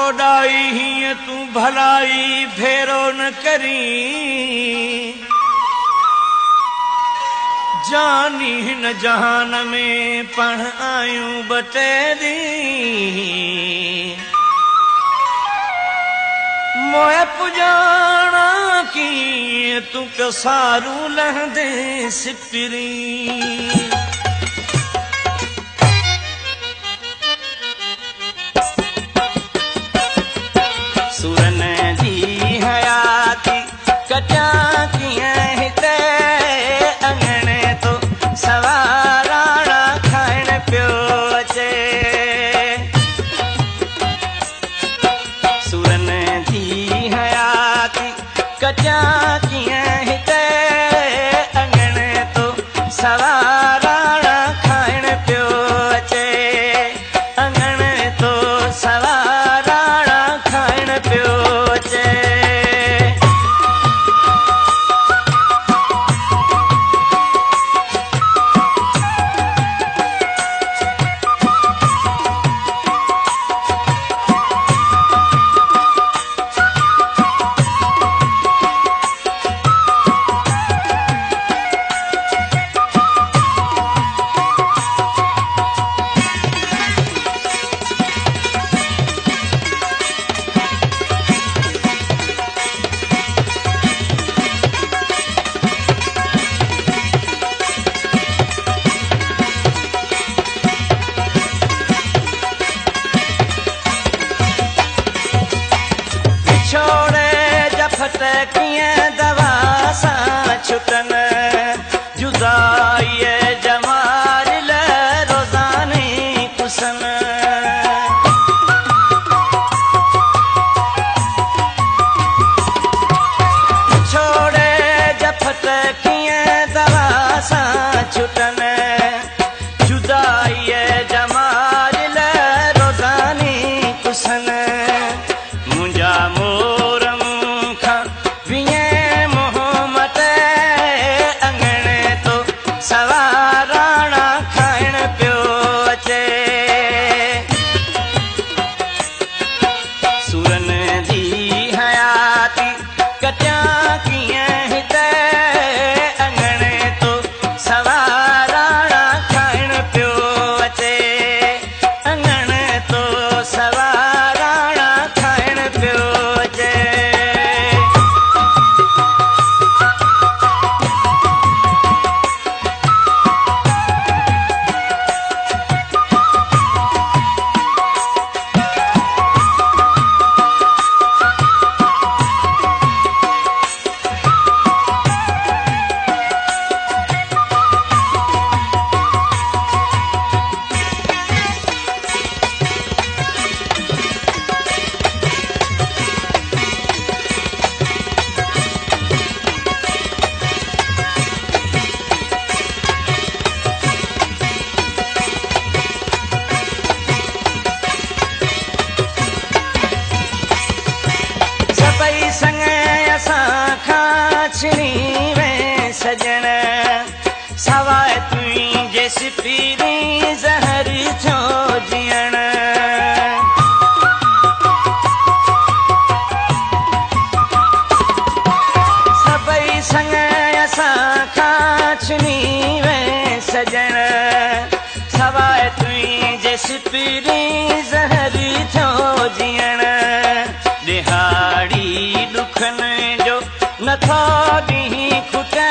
ओॾाई हीअं तूं भलाई फेरो न करी जानी हिन जहान में पण आयूं बटेरी मोए पुजाणा कीअं तूं कसारू लहंदे सिपिरी सुरन जी हयाती कटिया कीअं हिते अंगणे तो सवाराणा खाइण पियो अचे सुरन जी हयाती कटिया कीअं हिते अंगणे तो सवाराणा खाइण पियो अचे अंगणे तो सवाराणा खाइण पियो अचे कीअं दवा सां छुटन जुदाई जमाल रोज़ाने कुसन छोड़े जफत कीअं दवा सां छुटन जुदाई जमाल रोज़ाने कुसन मुंहिंजा सवाराणा खाइण पियो अचे सुरन जी हयाती कटिया कीअं हिते अंगणे तो सवाराणा खाइण पियो अचे अंगणे तो सवाराणा खाइण पियो अचे संग असां खां छिनी वे सजण सवाइ तुंहिंजे सिपिरी ज़हर थियो जीअण सभई संग असां खां छिनी वे सजण सवाइ तुंहिंजे सिपिरी ज़हर थियो जीअण दिहाड़ी दुखन जो नथो ॾींहुं खुटे